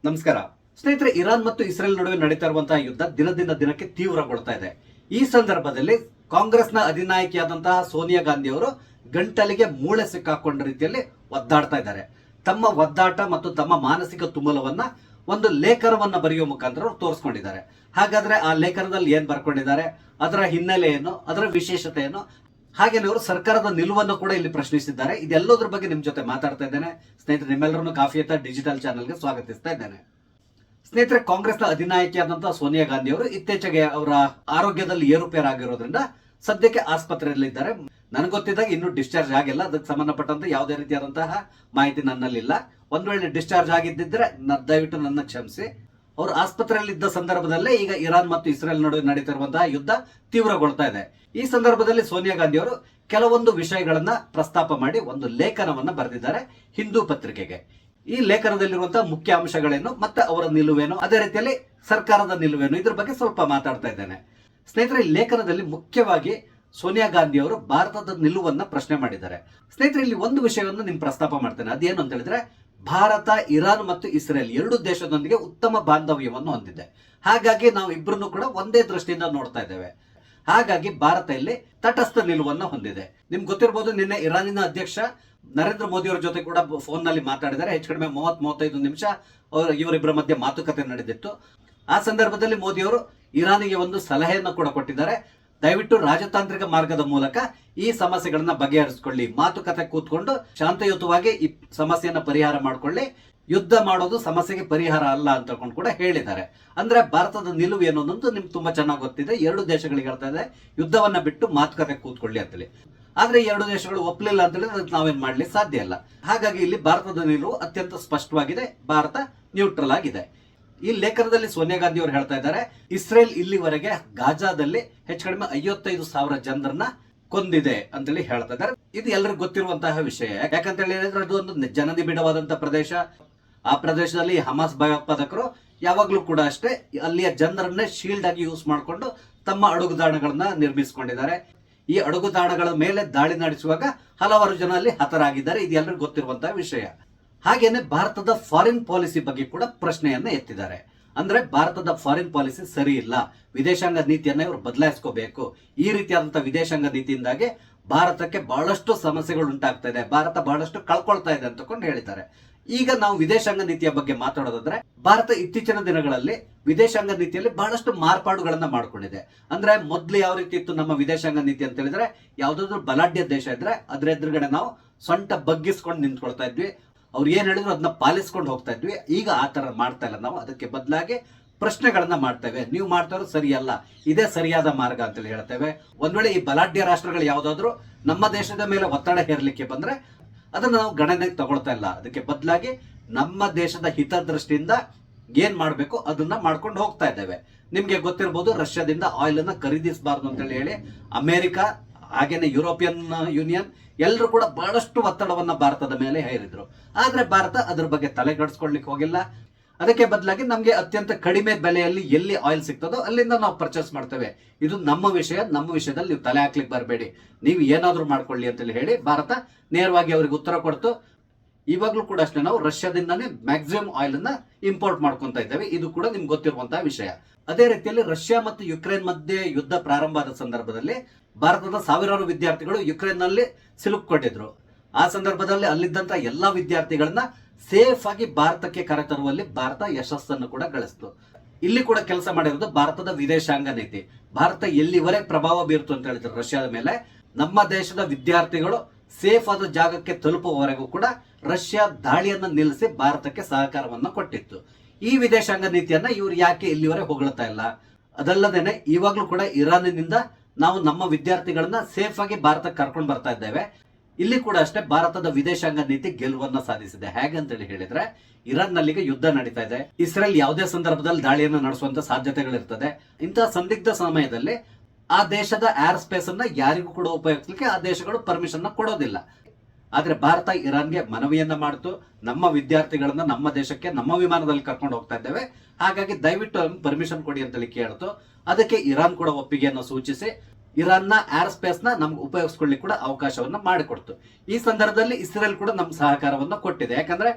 ನಮಸ್ಕಾರ ಸ್ನೇಹಿತರೆ. ಇರಾನ್ ಮತ್ತು ಇಸ್ರೇಲ್ ನಡುವೆ ನಡೀತಾ ಇರುವಂತಹ ಯುದ್ಧ ದಿನದಿಂದ ದಿನಕ್ಕೆ ತೀವ್ರಗೊಳ್ತಾ ಇದೆ. ಈ ಸಂದರ್ಭದಲ್ಲಿ ಕಾಂಗ್ರೆಸ್ನ ಅಧಿನಾಯಕಿಯಾದಂತಹ ಸೋನಿಯಾ ಗಾಂಧಿ ಅವರು ಗಂಟಲಿಗೆ ಮೂಳೆ ಸಿಕ್ಕಾಕೊಂಡ ರೀತಿಯಲ್ಲಿ ಒದ್ದಾಡ್ತಾ ಇದ್ದಾರೆ. ತಮ್ಮ ಒದ್ದಾಟ ಮತ್ತು ತಮ್ಮ ಮಾನಸಿಕ ತುಮುಲವನ್ನ ಒಂದು ಲೇಖನವನ್ನ ಬರೆಯುವ ಮುಖಾಂತರ ಅವರು ತೋರಿಸ್ಕೊಂಡಿದ್ದಾರೆ. ಹಾಗಾದ್ರೆ ಆ ಲೇಖನದಲ್ಲಿ ಏನ್ ಬರ್ಕೊಂಡಿದ್ದಾರೆ, ಅದರ ಹಿನ್ನೆಲೆ ಏನು, ಅದರ ವಿಶೇಷತೆ ಏನು, ಹಾಗೇನೆ ಅವರು ಸರ್ಕಾರದ ನಿಲುವನ್ನು ಕೂಡ ಇಲ್ಲಿ ಪ್ರಶ್ನಿಸಿದ್ದಾರೆ. ಇದೆಲ್ಲದರ ಬಗ್ಗೆ ನಿಮ್ ಜೊತೆ ಮಾತಾಡ್ತಾ ಇದ್ದೇನೆ. ಸ್ನೇಹಿತರೆ, ನಿಮ್ಮೆಲ್ಲರನ್ನು ಕಾಫಿಯತ್ತ ಡಿಜಿಟಲ್ ಚಾನೆಲ್ಗೆ ಸ್ವಾಗತಿಸ್ತಾ ಇದ್ದೇನೆ. ಸ್ನೇಹಿತರೆ, ಕಾಂಗ್ರೆಸ್ನ ಅಧಿನಾಯಕಿಯಾದಂತಹ ಸೋನಿಯಾ ಗಾಂಧಿ ಅವರು ಇತ್ತೀಚೆಗೆ ಅವರ ಆರೋಗ್ಯದಲ್ಲಿ ಏರುಪೇರಾಗಿರೋದ್ರಿಂದ ಸದ್ಯಕ್ಕೆ ಆಸ್ಪತ್ರೆಯಲ್ಲಿದ್ದಾರೆ. ನನಗೆ ಗೊತ್ತಿದ್ದಾಗ ಇನ್ನೂ ಡಿಸ್ಚಾರ್ಜ್ ಆಗಿಲ್ಲ. ಅದಕ್ಕೆ ಸಂಬಂಧಪಟ್ಟಂತೆ ಯಾವುದೇ ರೀತಿಯಾದಂತಹ ಮಾಹಿತಿ ನನ್ನಲ್ಲಿಲ್ಲ. ಒಂದ್ ವೇಳೆ ಡಿಸ್ಚಾರ್ಜ್ ಆಗಿದ್ದಿದ್ರೆ ದಯವಿಟ್ಟು ನನ್ನ ಕ್ಷಮಿಸಿ. ಅವರು ಆಸ್ಪತ್ರೆಯಲ್ಲಿದ್ದ ಸಂದರ್ಭದಲ್ಲೇ ಈಗ ಇರಾನ್ ಮತ್ತು ಇಸ್ರೇಲ್ ನಡುವೆ ನಡೀತಿರುವಂತಹ ಯುದ್ಧ ತೀವ್ರಗೊಳ್ತಾ ಇದೆ. ಈ ಸಂದರ್ಭದಲ್ಲಿ ಸೋನಿಯಾ ಗಾಂಧಿ ಅವರು ಕೆಲವೊಂದು ವಿಷಯಗಳನ್ನ ಪ್ರಸ್ತಾಪ ಮಾಡಿ ಒಂದು ಲೇಖನವನ್ನ ಬರೆದಿದ್ದಾರೆ ಹಿಂದೂ ಪತ್ರಿಕೆಗೆ. ಈ ಲೇಖನದಲ್ಲಿರುವಂತಹ ಮುಖ್ಯ ಅಂಶಗಳೇನು ಮತ್ತೆ ಅವರ ನಿಲುವೇನು, ಅದೇ ರೀತಿಯಲ್ಲಿ ಸರ್ಕಾರದ ನಿಲುವೇನು, ಇದ್ರ ಬಗ್ಗೆ ಸ್ವಲ್ಪ ಮಾತಾಡ್ತಾ ಇದ್ದೇನೆ. ಸ್ನೇಹಿತರೆ, ಈ ಲೇಖನದಲ್ಲಿ ಮುಖ್ಯವಾಗಿ ಸೋನಿಯಾ ಗಾಂಧಿ ಅವರು ಭಾರತದ ನಿಲುವನ್ನ ಪ್ರಶ್ನೆ ಮಾಡಿದ್ದಾರೆ. ಸ್ನೇಹಿತರೆ, ಇಲ್ಲಿ ಒಂದು ವಿಷಯವನ್ನು ನಿಮ್ ಪ್ರಸ್ತಾಪ ಮಾಡ್ತೇನೆ. ಅದೇನು ಅಂತ ಹೇಳಿದ್ರೆ, ಭಾರತ, ಇರಾನ್ ಮತ್ತು ಇಸ್ರೇಲ್ ಎರಡು ದೇಶದೊಂದಿಗೆ ಉತ್ತಮ ಬಾಂಧವ್ಯವನ್ನು ಹೊಂದಿದೆ. ಹಾಗಾಗಿ ನಾವು ಇಬ್ಬರನ್ನು ಕೂಡ ಒಂದೇ ದೃಷ್ಟಿಯಿಂದ ನೋಡ್ತಾ ಇದ್ದೇವೆ. ಹಾಗಾಗಿ ಭಾರತ ಇಲ್ಲಿ ತಟಸ್ಥ ನಿಲುವನ್ನು ಹೊಂದಿದೆ. ನಿಮ್ಗೆ ಗೊತ್ತಿರಬಹುದು, ನಿನ್ನೆ ಇರಾನಿನ ಅಧ್ಯಕ್ಷ ನರೇಂದ್ರ ಮೋದಿ ಅವರ ಜೊತೆ ಕೂಡ ಫೋನ್ ನಲ್ಲಿ ಮಾತಾಡಿದ್ದಾರೆ. ಹೆಚ್ಚು ಕಡಿಮೆ 30-35 ನಿಮಿಷ ಇವರಿಬ್ಬರ ಮಧ್ಯೆ ಮಾತುಕತೆ ನಡೆದಿತ್ತು. ಆ ಸಂದರ್ಭದಲ್ಲಿ ಮೋದಿ ಅವರು ಇರಾನಿಗೆ ಒಂದು ಸಲಹೆಯನ್ನು ಕೂಡ ಕೊಟ್ಟಿದ್ದಾರೆ. ದಯವಿಟ್ಟು ರಾಜತಾಂತ್ರಿಕ ಮಾರ್ಗದ ಮೂಲಕ ಈ ಸಮಸ್ಯೆಗಳನ್ನ ಬಗೆಹರಿಸಿಕೊಳ್ಳಿ, ಮಾತುಕತೆ ಕೂತ್ಕೊಂಡು ಶಾಂತಿಯುತವಾಗಿ ಈ ಸಮಸ್ಯೆಯನ್ನ ಪರಿಹಾರ ಮಾಡಿಕೊಳ್ಳಿ, ಯುದ್ಧ ಮಾಡೋದು ಸಮಸ್ಯೆಗೆ ಪರಿಹಾರ ಅಲ್ಲ ಅಂತ ಕೂಡ ಹೇಳಿದ್ದಾರೆ. ಅಂದ್ರೆ ಭಾರತದ ನಿಲುವು ಏನು ಅನ್ನೋದು ನಿಮ್ಗೆ ತುಂಬಾ ಚೆನ್ನಾಗಿ ಗೊತ್ತಿದೆ. ಎರಡು ದೇಶಗಳಿಗೆ ಹೇಳ್ತಾ ಇದೆ ಯುದ್ಧವನ್ನ ಬಿಟ್ಟು ಮಾತುಕತೆ ಕೂತ್ಕೊಳ್ಳಿ ಅಂತೇಳಿ. ಆದ್ರೆ ಎರಡು ದೇಶಗಳು ಒಪ್ಪಲಿಲ್ಲ ಅಂತ ಹೇಳಿದ್ರೆ ಅದಕ್ಕೆ ನಾವೇನ್ ಮಾಡ್ಲಿಕ್ಕೆ ಸಾಧ್ಯ ಇಲ್ಲ. ಹಾಗಾಗಿ ಇಲ್ಲಿ ಭಾರತದ ನಿಲುವು ಅತ್ಯಂತ ಸ್ಪಷ್ಟವಾಗಿದೆ. ಭಾರತ ನ್ಯೂಟ್ರಲ್ ಆಗಿದೆ. ಈ ಲೇಖನದಲ್ಲಿ ಸೋನಿಯಾ ಗಾಂಧಿ ಅವರು ಹೇಳ್ತಾ ಇದ್ದಾರೆ, ಇಸ್ರೇಲ್ ಇಲ್ಲಿವರೆಗೆ ಗಾಜಾದಲ್ಲಿ ಹೆಚ್ಚು ಕಡಿಮೆ 55,000 ಜನರನ್ನ ಕೊಂದಿದೆ ಅಂತೇಳಿ ಹೇಳ್ತಾ ಇದ್ದಾರೆ. ಇದು ಎಲ್ಲರಿಗೂ ಗೊತ್ತಿರುವಂತಹ ವಿಷಯ. ಯಾಕಂತ ಹೇಳಿದ್ರೆ ಅದು ಒಂದು ಜನನಿಬಿಡವಾದಂತಹ ಪ್ರದೇಶ. ಆ ಪ್ರದೇಶದಲ್ಲಿ ಹಮಾಸ್ ಭಯೋತ್ಪಾದಕರು ಯಾವಾಗ್ಲೂ ಕೂಡ ಅಷ್ಟೇ ಅಲ್ಲಿಯ ಜನರನ್ನೇ ಶೀಲ್ಡ್ ಆಗಿ ಯೂಸ್ ಮಾಡಿಕೊಂಡು ತಮ್ಮ ಅಡುಗುದಾಣಗಳನ್ನ ನಿರ್ಮಿಸಿಕೊಂಡಿದ್ದಾರೆ. ಈ ಅಡುಗುದಾಣಗಳ ಮೇಲೆ ದಾಳಿ ನಡೆಸುವಾಗ ಹಲವಾರು ಜನ ಅಲ್ಲಿ ಹತರಾಗಿದ್ದಾರೆ. ಇದು ಎಲ್ಲರಿಗೂ ಗೊತ್ತಿರುವಂತಹ ವಿಷಯ. ಹಾಗೇನೆ ಭಾರತದ ಫಾರಿನ್ ಪಾಲಿಸಿ ಬಗ್ಗೆ ಕೂಡ ಪ್ರಶ್ನೆಯನ್ನ ಎತ್ತಿದ್ದಾರೆ. ಅಂದ್ರೆ ಭಾರತದ ಫಾರಿನ್ ಪಾಲಿಸಿ ಸರಿ ಇಲ್ಲ, ವಿದೇಶಾಂಗ ನೀತಿಯನ್ನ ಇವರು ಬದಲಾಯಿಸ್ಕೋಬೇಕು. ಈ ರೀತಿಯಾದಂತಹ ವಿದೇಶಾಂಗ ನೀತಿಯಿಂದಾಗಿ ಭಾರತಕ್ಕೆ ಬಹಳಷ್ಟು ಸಮಸ್ಯೆಗಳು ಉಂಟಾಗ್ತಾ ಇದೆ, ಭಾರತ ಬಹಳಷ್ಟು ಕಳ್ಕೊಳ್ತಾ ಇದೆ ಅಂತಕೊಂಡು ಹೇಳಿದ್ದಾರೆ. ಈಗ ನಾವು ವಿದೇಶಾಂಗ ನೀತಿಯ ಬಗ್ಗೆ ಮಾತಾಡೋದಾದ್ರೆ, ಭಾರತ ಇತ್ತೀಚಿನ ದಿನಗಳಲ್ಲಿ ವಿದೇಶಾಂಗ ನೀತಿಯಲ್ಲಿ ಬಹಳಷ್ಟು ಮಾರ್ಪಾಡುಗಳನ್ನ ಮಾಡ್ಕೊಂಡಿದೆ. ಅಂದ್ರೆ ಮೊದ್ಲು ಯಾವ ರೀತಿ ಇತ್ತು ನಮ್ಮ ವಿದೇಶಾಂಗ ನೀತಿ ಅಂತ ಹೇಳಿದ್ರೆ, ಯಾವ್ದಾದ್ರು ಬಲಾಢ್ಯ ದೇಶ ಇದ್ರೆ ಅದ್ರ ಎದುರುಗಡೆ ನಾವು ಸೊಂಟ ಬಗ್ಗಿಸ್ಕೊಂಡು ನಿಂತ್ಕೊಳ್ತಾ ಇದ್ವಿ, ಅವ್ರು ಏನ್ ಹೇಳಿದ್ರು ಅದನ್ನ ಪಾಲಿಸ್ಕೊಂಡು ಹೋಗ್ತಾ ಇದ್ವಿ. ಈಗ ಆ ತರ ಮಾಡ್ತಾ ಇಲ್ಲ ನಾವು. ಅದಕ್ಕೆ ಬದಲಾಗಿ ಪ್ರಶ್ನೆಗಳನ್ನ ಮಾಡ್ತೇವೆ. ನೀವು ಮಾಡ್ತಾ ಇರೋದು ಸರಿಯಲ್ಲ, ಇದೇ ಸರಿಯಾದ ಮಾರ್ಗ ಅಂತೇಳಿ ಹೇಳ್ತೇವೆ. ಒಂದ್ ವೇಳೆ ಈ ಬಲಾಢ್ಯ ರಾಷ್ಟ್ರಗಳು ಯಾವ್ದಾದ್ರು ನಮ್ಮ ದೇಶದ ಮೇಲೆ ಒತ್ತಡ ಹೇರ್ಲಿಕ್ಕೆ ಬಂದ್ರೆ ಅದನ್ನ ನಾವು ಗಣನೆಗೆ ತಗೊಳ್ತಾ ಇಲ್ಲ. ಅದಕ್ಕೆ ಬದಲಾಗಿ ನಮ್ಮ ದೇಶದ ಹಿತದೃಷ್ಟಿಯಿಂದ ಏನ್ ಮಾಡ್ಬೇಕು ಅದನ್ನ ಮಾಡ್ಕೊಂಡು ಹೋಗ್ತಾ ಇದ್ದೇವೆ. ನಿಮ್ಗೆ ಗೊತ್ತಿರಬಹುದು, ರಷ್ಯಾದಿಂದ ಆಯಿಲ್ ಅನ್ನ ಖರೀದಿಸಬಾರ್ದು ಅಂತ ಹೇಳಿ ಅಮೆರಿಕ ಹಾಗೇನೆ ಯುರೋಪಿಯನ್ ಯೂನಿಯನ್ ಎಲ್ಲರೂ ಕೂಡ ಬಹಳಷ್ಟು ಒತ್ತಡವನ್ನ ಭಾರತದ ಮೇಲೆ ಹೇರಿದ್ರು. ಆದ್ರೆ ಭಾರತ ಅದ್ರ ಬಗ್ಗೆ ತಲೆಗಡಿಸ್ಕೊಳ್ಲಿಕ್ಕೆ ಹೋಗಿಲ್ಲ. ಅದಕ್ಕೆ ಬದಲಾಗಿ ನಮ್ಗೆ ಅತ್ಯಂತ ಕಡಿಮೆ ಬೆಲೆಯಲ್ಲಿ ಎಲ್ಲಿ ಆಯಿಲ್ ಸಿಗ್ತದೋ ಅಲ್ಲಿಂದ ನಾವು ಪರ್ಚೇಸ್ ಮಾಡ್ತೇವೆ. ಇದು ನಮ್ಮ ವಿಷಯ, ನಮ್ಮ ವಿಷಯದಲ್ಲಿ ನೀವು ತಲೆ ಹಾಕ್ಲಿಕ್ಕೆ ಬರಬೇಡಿ, ನೀವು ಏನಾದ್ರೂ ಮಾಡ್ಕೊಳ್ಳಿ ಅಂತೇಳಿ ಹೇಳಿ ಭಾರತ ನೇರವಾಗಿ ಅವ್ರಿಗೆ ಉತ್ತರ ಕೊಡ್ತು. ಇವಾಗ್ಲೂ ಕೂಡ ಅಷ್ಟೇ ನಾವು ರಷ್ಯಾದಿಂದಾನೇ ಮ್ಯಾಕ್ಸಿಮಮ್ ಆಯಿಲ್ ಅನ್ನ ಇಂಪೋರ್ಟ್ ಮಾಡ್ಕೊಂತ ಇದ್ದೇವೆ. ಇದು ಕೂಡ ನಿಮ್ಗೆ ಗೊತ್ತಿರುವಂತಹ ವಿಷಯ. ಅದೇ ರೀತಿಯಲ್ಲಿ ರಷ್ಯಾ ಮತ್ತು ಯುಕ್ರೇನ್ ಮಧ್ಯೆ ಯುದ್ಧ ಪ್ರಾರಂಭ ಆದ ಸಂದರ್ಭದಲ್ಲಿ ಭಾರತದ ಸಾವಿರಾರು ವಿದ್ಯಾರ್ಥಿಗಳು ಯುಕ್ರೇನ್ ನಲ್ಲಿ ಸಿಲುಕೊಂಡಿದ್ರು. ಆ ಸಂದರ್ಭದಲ್ಲಿ ಅಲ್ಲಿದ್ದಂತ ಎಲ್ಲಾ ವಿದ್ಯಾರ್ಥಿಗಳನ್ನ ಸೇಫ್ ಆಗಿ ಭಾರತಕ್ಕೆ ಕರೆತರುವಲ್ಲಿ ಭಾರತ ಯಶಸ್ಸನ್ನು ಕೂಡ ಗಳಿಸ್ತು. ಇಲ್ಲಿ ಕೂಡ ಕೆಲಸ ಮಾಡಿರೋದು ಭಾರತದ ವಿದೇಶಾಂಗ ನೀತಿ. ಭಾರತ ಎಲ್ಲಿವರೆಗೆ ಪ್ರಭಾವ ಬೀರ್ತು ಅಂತ ಹೇಳಿದ್ರು ರಷ್ಯಾದ ಮೇಲೆ, ನಮ್ಮ ದೇಶದ ವಿದ್ಯಾರ್ಥಿಗಳು ಸೇಫ್ ಆದ ಜಾಗಕ್ಕೆ ತಲುಪುವವರೆಗೂ ಕೂಡ ರಷ್ಯಾ ದಾಳಿಯನ್ನ ನಿಲ್ಲಿಸಿ ಭಾರತಕ್ಕೆ ಸಹಕಾರವನ್ನ ಕೊಟ್ಟಿತ್ತು. ಈ ವಿದೇಶಾಂಗ ನೀತಿಯನ್ನ ಇವ್ರು ಯಾಕೆ ಇಲ್ಲಿವರೆಗೆ ಹೊಗಳ್ತಾ ಇಲ್ಲ? ಅದಲ್ಲದೇನೆ ಇವಾಗ್ಲೂ ಕೂಡ ಇರಾನಿನಿಂದ ನಾವು ನಮ್ಮ ವಿದ್ಯಾರ್ಥಿಗಳನ್ನ ಸೇಫ್ ಆಗಿ ಭಾರತಕ್ಕೆ ಕರ್ಕೊಂಡು ಬರ್ತಾ ಇದ್ದೇವೆ. ಇಲ್ಲಿ ಕೂಡ ಅಷ್ಟೇ ಭಾರತದ ವಿದೇಶಾಂಗ ನೀತಿ ಗೆಲುವನ್ನ ಸಾಧಿಸಿದೆ. ಹೇಗಂತೇಳಿ ಹೇಳಿದ್ರೆ, ಇರಾನ್ ನಲ್ಲಿಗೆ ಯುದ್ಧ ನಡೀತಾ ಇದೆ. ಇಸ್ರೇಲ್ ಯಾವುದೇ ಸಂದರ್ಭದಲ್ಲಿ ದಾಳಿಯನ್ನು ನಡೆಸುವಂತ ಸಾಧ್ಯತೆಗಳಿರ್ತದೆ. ಇಂತಹ ಸಂದಿಗ್ಧ ಸಮಯದಲ್ಲಿ ಆ ದೇಶದ ಏರ್ ಸ್ಪೇಸ್ ಅನ್ನ ಯಾರಿಗೂ ಕೂಡ ಉಪಯೋಗಿಸಲಿಕ್ಕೆ ಆ ದೇಶಗಳು ಪರ್ಮಿಷನ್ ಕೊಡೋದಿಲ್ಲ. ಆದ್ರೆ ಭಾರತ ಇರಾನ್ಗೆ ಮನವಿಯನ್ನ ಮಾಡ್ತು, ನಮ್ಮ ವಿದ್ಯಾರ್ಥಿಗಳನ್ನ ನಮ್ಮ ದೇಶಕ್ಕೆ ನಮ್ಮ ವಿಮಾನದಲ್ಲಿ ಕರ್ಕೊಂಡು ಹೋಗ್ತಾ ಇದ್ದೇವೆ, ಹಾಗಾಗಿ ದಯವಿಟ್ಟು ಪರ್ಮಿಷನ್ ಕೊಡಿ ಅಂತೇಳಿ ಕೇಳ್ತು. ಅದಕ್ಕೆ ಇರಾನ್ ಕೂಡ ಒಪ್ಪಿಗೆಯನ್ನು ಸೂಚಿಸಿ ಇರಾನ್ನ ಏರ್ ಸ್ಪೇಸ್ ನ ನಮ್ಗೆ ಉಪಯೋಗಿಸ್ಕೊಳ್ಳಿಕ್ಕೆ ಕೂಡ ಅವಕಾಶವನ್ನ ಮಾಡಿಕೊಡ್ತು. ಈ ಸಂದರ್ಭದಲ್ಲಿ ಇಸ್ರೇಲ್ ಕೂಡ ನಮ್ಮ ಸಹಕಾರವನ್ನ ಕೊಟ್ಟಿದೆ. ಯಾಕಂದ್ರೆ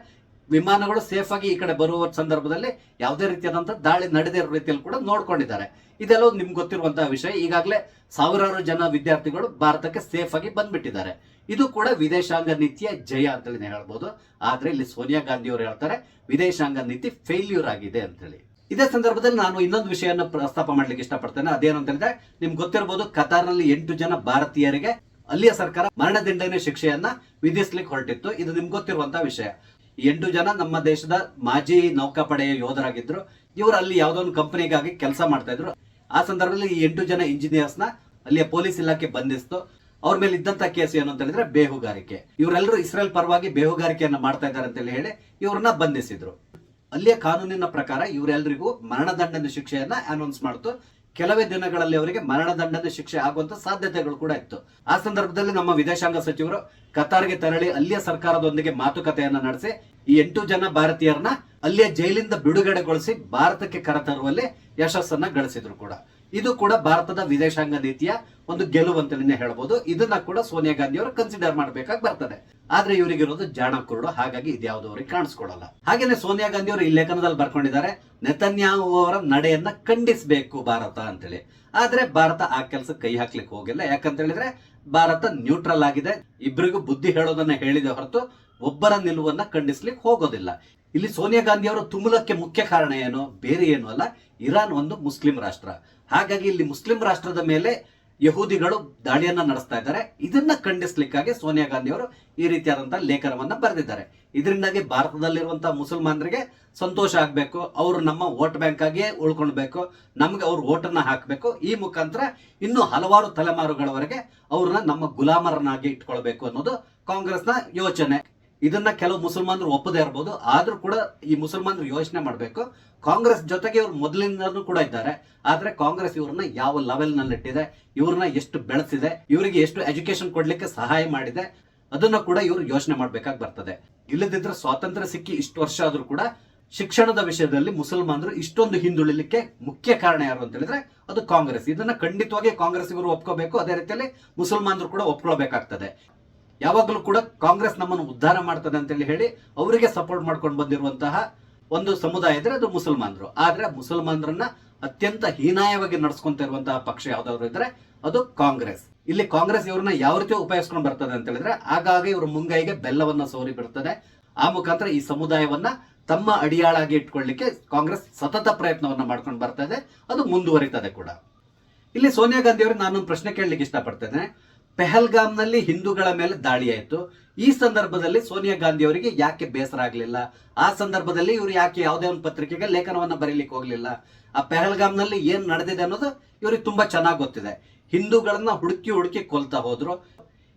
ವಿಮಾನಗಳು ಸೇಫ್ ಆಗಿ ಈ ಕಡೆ ಬರುವ ಸಂದರ್ಭದಲ್ಲಿ ಯಾವುದೇ ರೀತಿಯಾದಂತಹ ದಾಳಿ ನಡೆದಿರೋ ರೀತಿಯಲ್ಲಿ ಕೂಡ ನೋಡ್ಕೊಂಡಿದ್ದಾರೆ. ಇದೆಲ್ಲ ನಿಮ್ಗೆ ಗೊತ್ತಿರುವಂತಹ ವಿಷಯ. ಈಗಾಗಲೇ ಸಾವಿರಾರು ಜನ ವಿದ್ಯಾರ್ಥಿಗಳು ಭಾರತಕ್ಕೆ ಸೇಫ್ ಆಗಿ ಬಂದ್ಬಿಟ್ಟಿದ್ದಾರೆ. ಇದು ಕೂಡ ವಿದೇಶಾಂಗ ನೀತಿಯ ಜಯ ಅಂತೇಳಿ ಹೇಳ್ಬೋದು. ಆದ್ರೆ ಇಲ್ಲಿ ಸೋನಿಯಾ ಗಾಂಧಿ ಅವರು ಹೇಳ್ತಾರೆ ವಿದೇಶಾಂಗ ನೀತಿ ಫೇಲ್ಯೂರ್ ಆಗಿದೆ ಅಂತೇಳಿ. ಇದೇ ಸಂದರ್ಭದಲ್ಲಿ ನಾನು ಇನ್ನೊಂದು ವಿಷಯನ ಪ್ರಸ್ತಾಪ ಮಾಡ್ಲಿಕ್ಕೆ ಇಷ್ಟಪಡ್ತೇನೆ. ಅದೇನು ಅಂತ ಹೇಳಿದ್ರೆ ನಿಮ್ಗೆ ಗೊತ್ತಿರಬಹುದು, ಕತಾರ್ನಲ್ಲಿ 8 ಜನ ಭಾರತೀಯರಿಗೆ ಅಲ್ಲಿಯ ಸರ್ಕಾರ ಮರಣದಂಡನೆ ಶಿಕ್ಷೆಯನ್ನ ವಿಧಿಸ್ಲಿಕ್ಕೆ ಹೊರಟಿತ್ತು. ಇದು ನಿಮ್ಗೆ ಗೊತ್ತಿರುವಂತಹ ವಿಷಯ. 8 ಜನ ನಮ್ಮ ದೇಶದ ಮಾಜಿ ನೌಕಾಪಡೆಯ ಯೋಧರಾಗಿದ್ರು. ಇವರು ಅಲ್ಲಿ ಯಾವುದೋ ಒಂದು ಕಂಪನಿಗಾಗಿ ಕೆಲಸ ಮಾಡ್ತಾ ಇದ್ರು. ಆ ಸಂದರ್ಭದಲ್ಲಿ ಈ 8 ಜನ ಇಂಜಿನಿಯರ್ಸ್ ನ ಅಲ್ಲಿಯ ಪೊಲೀಸ್ ಇಲಾಖೆ ಬಂಧಿಸ್ತು. ಅವ್ರ ಮೇಲೆ ಇದ್ದಂತ ಕೇಸ್ ಏನು ಅಂತ ಹೇಳಿದ್ರೆ ಬೇಹುಗಾರಿಕೆ. ಇವರೆಲ್ಲರೂ ಇಸ್ರೇಲ್ ಪರವಾಗಿ ಬೇಹುಗಾರಿಕೆಯನ್ನ ಮಾಡ್ತಾ ಇದ್ದಾರೆ ಅಂತ ಹೇಳಿ ಇವ್ರನ್ನ ಬಂಧಿಸಿದ್ರು. ಅಲ್ಲಿಯ ಕಾನೂನಿನ ಪ್ರಕಾರ ಇವರೆಲ್ಲರಿಗೂ ಮರಣದಂಡನೆ ಶಿಕ್ಷೆಯನ್ನ ಅನೌನ್ಸ್ ಮಾಡ್ತು. ಕೆಲವೇ ದಿನಗಳಲ್ಲಿ ಅವರಿಗೆ ಮರಣದಂಡನೆ ಶಿಕ್ಷೆ ಆಗುವಂತ ಸಾಧ್ಯತೆಗಳು ಕೂಡ ಇತ್ತು. ಆ ಸಂದರ್ಭದಲ್ಲಿ ನಮ್ಮ ವಿದೇಶಾಂಗ ಸಚಿವರು ಕತಾರ್ಗೆ ತೆರಳಿ ಅಲ್ಲಿಯ ಸರ್ಕಾರದೊಂದಿಗೆ ಮಾತುಕತೆಯನ್ನ ನಡೆಸಿ ಈ 8 ಜನ ಭಾರತೀಯರನ್ನ ಅಲ್ಲಿಯ ಜೈಲಿಂದ ಬಿಡುಗಡೆಗೊಳಿಸಿ ಭಾರತಕ್ಕೆ ಕರೆತರುವಲ್ಲಿ ಯಶಸ್ಸನ್ನ ಗಳಿಸಿದ್ರು ಕೂಡ. ಇದು ಕೂಡ ಭಾರತದ ವಿದೇಶಾಂಗ ನೀತಿಯ ಒಂದು ಗೆಲುವು ಅಂತಲೇ ಹೇಳ್ಬೋದು. ಇದನ್ನ ಕೂಡ ಸೋನಿಯಾ ಗಾಂಧಿ ಅವರು ಕನ್ಸಿಡರ್ ಮಾಡಬೇಕಾಗಿ ಬರ್ತದೆ. ಆದ್ರೆ ಇವರಿಗಿರೋದು ಜಾಣ ಕುರುಡು, ಹಾಗಾಗಿ ಇದ್ಯಾವುದು ಅವ್ರಿಗೆ ಕಾಣಿಸ್ಕೊಡಲ್ಲ. ಹಾಗೇನೆ ಸೋನಿಯಾ ಗಾಂಧಿ ಅವರು ಈ ಲೇಖನದಲ್ಲಿ ಬರ್ಕೊಂಡಿದ್ದಾರೆ, ನೆತನ್ಯಾಹು ಅವರ ನಡೆಯನ್ನ ಖಂಡಿಸಬೇಕು ಭಾರತ ಅಂತೇಳಿ. ಆದ್ರೆ ಭಾರತ ಆ ಕೆಲಸ ಕೈ ಹಾಕ್ಲಿಕ್ಕೆ ಹೋಗಿಲ್ಲ. ಯಾಕಂತ ಹೇಳಿದ್ರೆ ಭಾರತ ನ್ಯೂಟ್ರಲ್ ಆಗಿದೆ. ಇಬ್ಬರಿಗೂ ಬುದ್ಧಿ ಹೇಳೋದನ್ನ ಹೇಳಿದೆ ಹೊರತು ಒಬ್ಬರ ನಿಲುವನ್ನ ಖಂಡಿಸ್ಲಿಕ್ಕೆ ಹೋಗೋದಿಲ್ಲ. ಇಲ್ಲಿ ಸೋನಿಯಾ ಗಾಂಧಿ ಅವರು ತುಮುಲಕ್ಕೆ ಮುಖ್ಯ ಕಾರಣ ಏನು, ಬೇರೆ ಏನು ಅಲ್ಲ, ಇರಾನ್ ಒಂದು ಮುಸ್ಲಿಂ ರಾಷ್ಟ್ರ. ಹಾಗಾಗಿ ಇಲ್ಲಿ ಮುಸ್ಲಿಂ ರಾಷ್ಟ್ರದ ಮೇಲೆ ಯಹೂದಿಗಳು ದಾಳಿಯನ್ನ ನಡೆಸ್ತಾ ಇದ್ದಾರೆ. ಇದನ್ನ ಖಂಡಿಸ್ಲಿಕ್ಕಾಗಿ ಸೋನಿಯಾ ಗಾಂಧಿ ಅವರು ಈ ರೀತಿಯಾದಂತಹ ಲೇಖನವನ್ನ ಬರೆದಿದ್ದಾರೆ. ಇದರಿಂದಾಗಿ ಭಾರತದಲ್ಲಿರುವಂತಹ ಮುಸಲ್ಮಾನರಿಗೆ ಸಂತೋಷ ಆಗ್ಬೇಕು, ಅವರು ನಮ್ಮ ವೋಟ್ ಬ್ಯಾಂಕ್ ಆಗಿಯೇ ಉಳ್ಕೊಳ್ಬೇಕು, ನಮ್ಗೆ ಅವ್ರ ವೋಟನ್ನ ಹಾಕಬೇಕು. ಈ ಮುಖಾಂತರ ಇನ್ನು ಹಲವಾರು ತಲೆಮಾರುಗಳವರೆಗೆ ಅವ್ರನ್ನ ನಮ್ಮ ಗುಲಾಮರನ್ನಾಗಿ ಇಟ್ಕೊಳ್ಬೇಕು ಅನ್ನೋದು ಕಾಂಗ್ರೆಸ್ನ ಯೋಚನೆ. ಇದನ್ನ ಕೆಲವು ಮುಸಲ್ಮಾನರು ಒಪ್ಪದೇ ಇರಬಹುದು. ಆದ್ರೂ ಕೂಡ ಈ ಮುಸಲ್ಮಾನರು ಯೋಚನೆ ಮಾಡಬೇಕು, ಕಾಂಗ್ರೆಸ್ ಜೊತೆಗೆ ಇವ್ರು ಮೊದಲಿಂದನೂ ಕೂಡ ಇದ್ದಾರೆ. ಆದ್ರೆ ಕಾಂಗ್ರೆಸ್ ಇವ್ರನ್ನ ಯಾವ ಲೆವೆಲ್ ನಲ್ಲಿ ಇಟ್ಟಿದೆ, ಇವ್ರನ್ನ ಎಷ್ಟು ಬೆಳೆಸಿದೆ, ಇವರಿಗೆ ಎಷ್ಟು ಎಜುಕೇಶನ್ ಕೊಡ್ಲಿಕ್ಕೆ ಸಹಾಯ ಮಾಡಿದೆ, ಅದನ್ನ ಕೂಡ ಇವರು ಯೋಚನೆ ಮಾಡ್ಬೇಕಾಗಿ ಬರ್ತದೆ. ಇಲ್ಲದಿದ್ರೆ ಸ್ವಾತಂತ್ರ್ಯ ಸಿಕ್ಕಿ ಇಷ್ಟು ವರ್ಷ ಆದ್ರೂ ಕೂಡ ಶಿಕ್ಷಣದ ವಿಷಯದಲ್ಲಿ ಮುಸಲ್ಮಾನರು ಇಷ್ಟೊಂದು ಹಿಂದುಳಿಲಿಕ್ಕೆ ಮುಖ್ಯ ಕಾರಣ ಯಾರು ಅಂತ ಹೇಳಿದ್ರೆ ಅದು ಕಾಂಗ್ರೆಸ್. ಇದನ್ನ ಖಂಡಿತವಾಗಿ ಕಾಂಗ್ರೆಸ್ ಇವರು ಒಪ್ಕೋಬೇಕು. ಅದೇ ರೀತಿಯಲ್ಲಿ ಮುಸಲ್ಮಾನರು ಕೂಡ ಒಪ್ಕೊಳ್ಬೇಕಾಗ್ತದೆ. ಯಾವಾಗಲೂ ಕೂಡ ಕಾಂಗ್ರೆಸ್ ನಮ್ಮನ್ನು ಉದ್ಧಾರ ಮಾಡ್ತದೆ ಅಂತ ಹೇಳಿ ಅವರಿಗೆ ಸಪೋರ್ಟ್ ಮಾಡ್ಕೊಂಡು ಬಂದಿರುವಂತಹ ಒಂದು ಸಮುದಾಯ ಇದ್ರೆ ಅದು ಮುಸಲ್ಮಾನರು. ಆದ್ರೆ ಮುಸಲ್ಮಾನರನ್ನ ಅತ್ಯಂತ ಹೀನಾಯವಾಗಿ ನಡೆಸ್ಕೊಂತ ಇರುವಂತಹ ಪಕ್ಷ ಯಾವ್ದಾದ್ರು ಇದ್ರೆ ಅದು ಕಾಂಗ್ರೆಸ್. ಇಲ್ಲಿ ಕಾಂಗ್ರೆಸ್ ಇವ್ರನ್ನ ಯಾವ ರೀತಿ ಉಪಯೋಗಿಸ್ಕೊಂಡು ಬರ್ತದೆ ಅಂತ ಹೇಳಿದ್ರೆ ಆಗಾಗ ಇವ್ರ ಮುಂಗೈಗೆ ಬೆಲ್ಲವನ್ನ ಸೋರಿ ಬಿಡ್ತದೆ. ಆ ಮುಖಾಂತರ ಈ ಸಮುದಾಯವನ್ನ ತಮ್ಮ ಅಡಿಯಾಳಾಗಿ ಇಟ್ಕೊಳ್ಳಿಕ್ಕೆ ಕಾಂಗ್ರೆಸ್ ಸತತ ಪ್ರಯತ್ನವನ್ನ ಮಾಡ್ಕೊಂಡು ಬರ್ತದೆ. ಅದು ಮುಂದುವರಿತದೆ ಕೂಡ. ಇಲ್ಲಿ ಸೋನಿಯಾ ಗಾಂಧಿ ಅವರು ನಾನು ಪ್ರಶ್ನೆ ಕೇಳಲಿಕ್ಕೆ ಇಷ್ಟಪಡ್ತೇನೆ. ಪೆಹಲ್ಗಾಮ್ನಲ್ಲಿ ಹಿಂದೂಗಳ ಮೇಲೆ ದಾಳಿ ಆಯಿತು. ಈ ಸಂದರ್ಭದಲ್ಲಿ ಸೋನಿಯಾ ಗಾಂಧಿ ಅವರಿಗೆ ಯಾಕೆ ಬೇಸರ ಆಗಲಿಲ್ಲ? ಆ ಸಂದರ್ಭದಲ್ಲಿ ಇವರು ಯಾಕೆ ಯಾವುದೇ ಒಂದು ಪತ್ರಿಕೆಗೆ ಲೇಖನವನ್ನ ಬರೀಲಿಕ್ಕೆ ಹೋಗ್ಲಿಲ್ಲ? ಆ ಪೆಹಲ್ಗಾಮ್ನಲ್ಲಿ ಏನ್ ನಡೆದಿದೆ ಅನ್ನೋದು ಇವ್ರಿಗೆ ತುಂಬಾ ಚೆನ್ನಾಗಿ ಗೊತ್ತಿದೆ. ಹಿಂದೂಗಳನ್ನ ಹುಡುಕಿ ಹುಡುಕಿ ಕೊಲ್ತಾ ಹೋದ್ರು.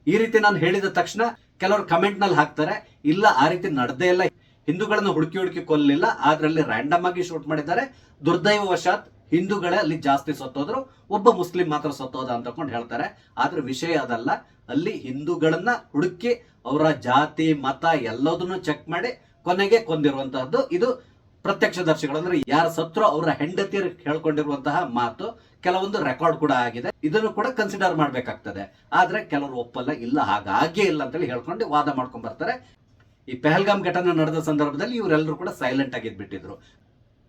ಈ ರೀತಿ ನಾನು ಹೇಳಿದ ತಕ್ಷಣ ಕೆಲವರು ಕಮೆಂಟ್ ನಲ್ಲಿ ಹಾಕ್ತಾರೆ, ಇಲ್ಲ ಆ ರೀತಿ ನಡೆದೇ ಇಲ್ಲ, ಹಿಂದೂಗಳನ್ನ ಹುಡುಕಿ ಹುಡುಕಿ ಕೊಲ್ಲಲಿಲ್ಲ, ಆದ್ರಲ್ಲಿ ರ್ಯಾಂಡಮ್ ಆಗಿ ಶೂಟ್ ಮಾಡಿದ್ದಾರೆ, ದುರ್ದೈವವಶಾತ್ ಹಿಂದೂಗಳೇ ಅಲ್ಲಿ ಜಾಸ್ತಿ ಸತ್ತೋದ್ರು, ಒಬ್ಬ ಮುಸ್ಲಿಂ ಮಾತ್ರ ಸತ್ತೋದ ಅಂತಕೊಂಡು ಹೇಳ್ತಾರೆ. ಆದ್ರೆ ವಿಷಯ ಅದಲ್ಲ. ಅಲ್ಲಿ ಹಿಂದೂಗಳನ್ನ ಹುಡುಕಿ ಅವರ ಜಾತಿ ಮತ ಎಲ್ಲದನ್ನು ಚೆಕ್ ಮಾಡಿ ಕೊನೆಗೆ ಕೊಂದಿರುವಂತಹದ್ದು. ಇದು ಪ್ರತ್ಯಕ್ಷದರ್ಶಿಗಳು ಅಂದ್ರೆ ಯಾರು ಸತ್ರು ಅವರ ಹೆಂಡತಿಯರು ಹೇಳ್ಕೊಂಡಿರುವಂತಹ ಮಾತು. ಕೆಲವೊಂದು ರೆಕಾರ್ಡ್ ಕೂಡ ಆಗಿದೆ. ಇದನ್ನು ಕೂಡ ಕನ್ಸಿಡರ್ ಮಾಡ್ಬೇಕಾಗ್ತದೆ. ಆದ್ರೆ ಕೆಲವರು ಒಪ್ಪಲ್ಲ, ಇಲ್ಲ ಹಾಗಾಗೇ ಇಲ್ಲ ಅಂತೇಳಿ ಹೇಳ್ಕೊಂಡು ವಾದ ಮಾಡ್ಕೊಂಡ್ ಬರ್ತಾರೆ. ಈ ಪೆಹಲ್ಗಾಮ್ ಘಟನೆ ನಡೆದ ಸಂದರ್ಭದಲ್ಲಿ ಇವರೆಲ್ಲರೂ ಕೂಡ ಸೈಲೆಂಟ್ ಆಗಿದ್ಬಿಟ್ಟಿದ್ರು.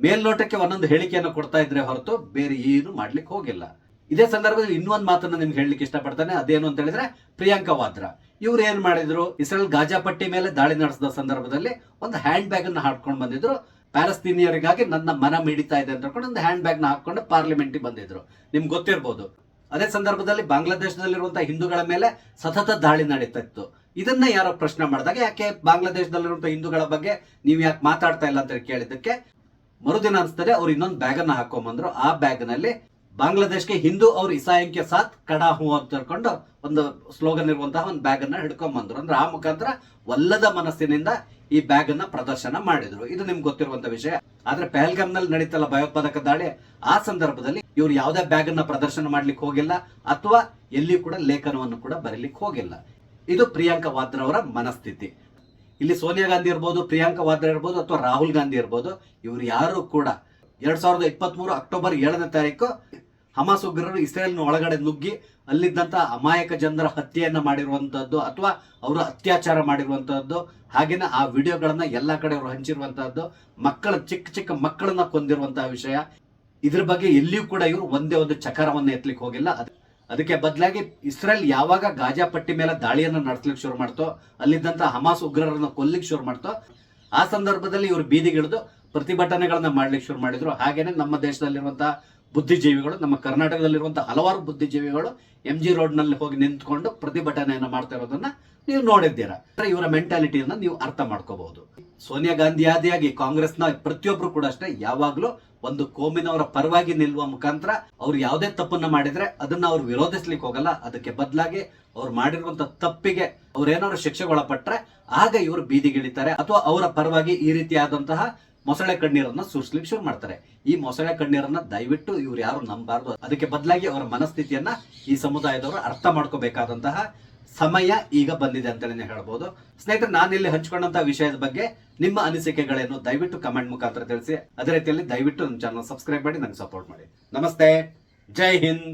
ಮೇಲ್ನೋಟಕ್ಕೆ ಒಂದೊಂದು ಹೇಳಿಕೆಯನ್ನು ಕೊಡ್ತಾ ಇದ್ರೆ ಹೊರತು ಬೇರೆ ಏನು ಮಾಡ್ಲಿಕ್ಕೆ ಹೋಗಿಲ್ಲ. ಇದೇ ಸಂದರ್ಭದಲ್ಲಿ ಇನ್ನೊಂದು ಮಾತನ್ನ ನಿಮ್ಗೆ ಹೇಳಲಿಕ್ಕೆ ಇಷ್ಟಪಡ್ತಾನೆ. ಅದೇನು ಅಂತ ಹೇಳಿದ್ರೆ ಪ್ರಿಯಾಂಕಾ ವಾದ್ರಾ ಇವ್ರು ಏನ್ ಮಾಡಿದ್ರು, ಇಸ್ರೇಲ್ ಗಾಜಾ ಪಟ್ಟಿ ಮೇಲೆ ದಾಳಿ ನಡೆಸಿದ ಸಂದರ್ಭದಲ್ಲಿ ಒಂದು ಹ್ಯಾಂಡ್ ಬ್ಯಾಗ್ ಅನ್ನ ಹಾಕೊಂಡು ಬಂದಿದ್ರು. ಪ್ಯಾಲೆಸ್ತೀನಿಯರಿಗಾಗಿ ನನ್ನ ಮನ ಮಿಡಿತಾ ಇದೆ ಅಂತ ಹೇಳ್ಕೊಂಡು ಒಂದು ಹ್ಯಾಂಡ್ ಬ್ಯಾಗ್ ನ ಹಾಕೊಂಡು ಪಾರ್ಲಿಮೆಂಟ್ ಬಂದಿದ್ರು. ನಿಮ್ಗೆ ಗೊತ್ತಿರಬಹುದು. ಅದೇ ಸಂದರ್ಭದಲ್ಲಿ ಬಾಂಗ್ಲಾದೇಶದಲ್ಲಿರುವಂತಹ ಹಿಂದೂಗಳ ಮೇಲೆ ಸತತ ದಾಳಿ ನಡೀತಾ ಇತ್ತು. ಇದನ್ನ ಯಾರೋ ಪ್ರಶ್ನೆ ಮಾಡಿದಾಗ ಯಾಕೆ ಬಾಂಗ್ಲಾದೇಶದಲ್ಲಿರುವಂತಹ ಹಿಂದೂಗಳ ಬಗ್ಗೆ ನೀವು ಯಾಕೆ ಮಾತಾಡ್ತಾ ಇಲ್ಲ ಅಂತ ಕೇಳಿದ್ದಕ್ಕೆ ಮರುದಿನ ಅನ್ಸ್ತದೆ ಅವ್ರು ಇನ್ನೊಂದು ಬ್ಯಾಗ್ ಅನ್ನ ಹಾಕೊಂಡ್ಬಂದ್ರು. ಆ ಬ್ಯಾಗ್ ನಲ್ಲಿ ಬಾಂಗ್ಲಾದೇಶ್ಗೆ ಹಿಂದೂ ಅವ್ರ ಇಸಾಯಂಕ್ಕೆ ಸಾಥ್ ಕಡಾ ಹೂ ಅಂತ ಹೇಳ್ಕೊಂಡು ಒಂದು ಸ್ಲೋಗನ್ ಇರುವಂತಹ ಒಂದು ಬ್ಯಾಗ್ ಅನ್ನ ಹಿಡ್ಕೊಂಡ್ಬಂದ್ರು. ಅಂದ್ರೆ ಆ ಮುಖಾಂತರ ಒಲ್ಲದ ಮನಸ್ಸಿನಿಂದ ಈ ಬ್ಯಾಗ್ ಅನ್ನ ಪ್ರದರ್ಶನ ಮಾಡಿದ್ರು. ಇದು ನಿಮ್ಗೆ ಗೊತ್ತಿರುವಂತ ವಿಷಯ. ಆದ್ರೆ ಪೆಹಲ್ಗಾಮ್ ನಲ್ಲಿ ನಡೀತಲ್ಲ ಭಯೋತ್ಪಾದಕ ದಾಳಿ, ಆ ಸಂದರ್ಭದಲ್ಲಿ ಇವ್ರು ಯಾವುದೇ ಬ್ಯಾಗ್ ಅನ್ನ ಪ್ರದರ್ಶನ ಮಾಡ್ಲಿಕ್ಕೆ ಹೋಗಿಲ್ಲ ಅಥವಾ ಎಲ್ಲಿಯೂ ಕೂಡ ಲೇಖನವನ್ನು ಕೂಡ ಬರೀಲಿಕ್ಕೆ ಹೋಗಿಲ್ಲ. ಇದು ಪ್ರಿಯಾಂಕಾ ವಾದ್ರಾ ಅವರ ಮನಸ್ಥಿತಿ. ಇಲ್ಲಿ ಸೋನಿಯಾ ಗಾಂಧಿ ಇರ್ಬೋದು, ಪ್ರಿಯಾಂಕಾ ವಾದ್ರಾ ಇರ್ಬೋದು ಅಥವಾ ರಾಹುಲ್ ಗಾಂಧಿ ಇರ್ಬೋದು, ಇವ್ರು ಯಾರು ಕೂಡ 2023 ಅಕ್ಟೋಬರ್ 7ನೇ ತಾರೀಕು ಹಮಾಸ್ ಉಗ್ರರು ಇಸ್ರೇಲ್ನ ಒಳಗಡೆ ನುಗ್ಗಿ ಅಲ್ಲಿದ್ದಂತ ಅಮಾಯಕ ಜನರ ಹತ್ಯೆಯನ್ನ ಮಾಡಿರುವಂತಹದ್ದು ಅಥವಾ ಅವರು ಅತ್ಯಾಚಾರ ಮಾಡಿರುವಂತಹದ್ದು, ಹಾಗೇನೆ ಆ ವಿಡಿಯೋಗಳನ್ನ ಎಲ್ಲಾ ಕಡೆ ಅವರು ಹಂಚಿರುವಂತಹದ್ದು, ಚಿಕ್ಕ ಚಿಕ್ಕ ಮಕ್ಕಳನ್ನ ಕೊಂದಿರುವಂತಹ ವಿಷಯ. ಇದ್ರ ಬಗ್ಗೆ ಎಲ್ಲಿಯೂ ಕೂಡ ಇವರು ಒಂದೇ ಒಂದು ಚಕಾರವನ್ನ ಎತ್ತಲಿಕ್ಕೆ ಹೋಗಿಲ್ಲ. ಅದಕ್ಕೆ ಬದಲಾಗಿ ಇಸ್ರೇಲ್ ಯಾವಾಗ ಗಾಜಾ ಪಟ್ಟಿ ಮೇಲೆ ದಾಳಿಯನ್ನು ನಡೆಸಲಿಕ್ಕೆ ಶುರು ಮಾಡ್ತೋ, ಅಲ್ಲಿದ್ದಂತ ಹಮಾಸ್ ಉಗ್ರರನ್ನ ಕೊಲ್ಲಿಕ್ಕೆ ಶುರು ಮಾಡ್ತೋ, ಆ ಸಂದರ್ಭದಲ್ಲಿ ಇವರು ಬೀದಿಗಿಳಿದು ಪ್ರತಿಭಟನೆಗಳನ್ನ ಮಾಡ್ಲಿಕ್ಕೆ ಶುರು ಮಾಡಿದ್ರು. ಹಾಗೇನೆ ನಮ್ಮ ದೇಶದಲ್ಲಿರುವಂತಹ ಬುದ್ಧಿಜೀವಿಗಳು, ನಮ್ಮ ಕರ್ನಾಟಕದಲ್ಲಿರುವಂತಹ ಹಲವಾರು ಬುದ್ಧಿಜೀವಿಗಳು MG ರೋಡ್ ನಲ್ಲಿ ಹೋಗಿ ನಿಂತ್ಕೊಂಡು ಪ್ರತಿಭಟನೆಯನ್ನ ಮಾಡ್ತಾ ಇರೋದನ್ನ ನೀವು ನೋಡಿದ್ದೀರಾ. ಇವರ ಮೆಂಟಾಲಿಟಿಯನ್ನ ನೀವು ಅರ್ಥ ಮಾಡ್ಕೋಬಹುದು. ಸೋನಿಯಾ ಗಾಂಧಿ ಆದಿಯಾಗಿ ಕಾಂಗ್ರೆಸ್ನ ಪ್ರತಿಯೊಬ್ರು ಕೂಡ ಅಷ್ಟೇ ಯಾವಾಗ್ಲೂ ಒಂದು ಕೋಮಿನವರ ಪರವಾಗಿ ನಿಲ್ಲುವ ಮುಖಾಂತರ ಅವ್ರು ಯಾವುದೇ ತಪ್ಪನ್ನ ಮಾಡಿದ್ರೆ ಅದನ್ನ ಅವ್ರು ವಿರೋಧಿಸ್ಲಿಕ್ಕೆ ಹೋಗಲ್ಲ. ಅದಕ್ಕೆ ಬದಲಾಗಿ ಅವ್ರು ಮಾಡಿರುವಂತ ತಪ್ಪಿಗೆ ಅವ್ರೇನಾದ್ರು ಶಿಕ್ಷೆಗೊಳಪಟ್ರೆ ಆಗ ಇವರು ಬೀದಿಗಿಳಿತಾರೆ ಅಥವಾ ಅವರ ಪರವಾಗಿ ಈ ರೀತಿಯಾದಂತಹ ಮೊಸಳೆ ಕಣ್ಣೀರನ್ನ ಸುರಿಸ್ಲಿಕ್ಕೆ ಶುರು ಮಾಡ್ತಾರೆ. ಈ ಮೊಸಳೆ ಕಣ್ಣೀರನ್ನ ದಯವಿಟ್ಟು ಇವ್ರು ಯಾರು ನಂಬಾರ್ದು. ಅದಕ್ಕೆ ಬದಲಾಗಿ ಅವರ ಮನಸ್ಥಿತಿಯನ್ನ ಈ ಸಮುದಾಯದವರು ಅರ್ಥ ಮಾಡ್ಕೋಬೇಕಾದಂತಹ ಸಮಯ ಈಗ ಬಂದಿದೆ ಅಂತಲೇ ಹೇಳ್ಬೋದು. ಸ್ನೇಹಿತರೆ, ನಾನಿಲ್ಲಿ ಹಂಚಿಕೊಂಡಂತಹ ವಿಷಯದ ಬಗ್ಗೆ ನಿಮ್ಮ ಅನಿಸಿಕೆಗಳೇನು ದಯವಿಟ್ಟು ಕಮೆಂಟ್ ಮುಖಾಂತರ ತಿಳಿಸಿ. ಅದೇ ರೀತಿಯಲ್ಲಿ ದಯವಿಟ್ಟು ನನ್ನ ಚಾನಲ್ ಸಬ್ಸ್ಕ್ರೈಬ್ ಮಾಡಿ, ನನಗೆ ಸಪೋರ್ಟ್ ಮಾಡಿ. ನಮಸ್ತೆ, ಜೈ ಹಿಂದ್.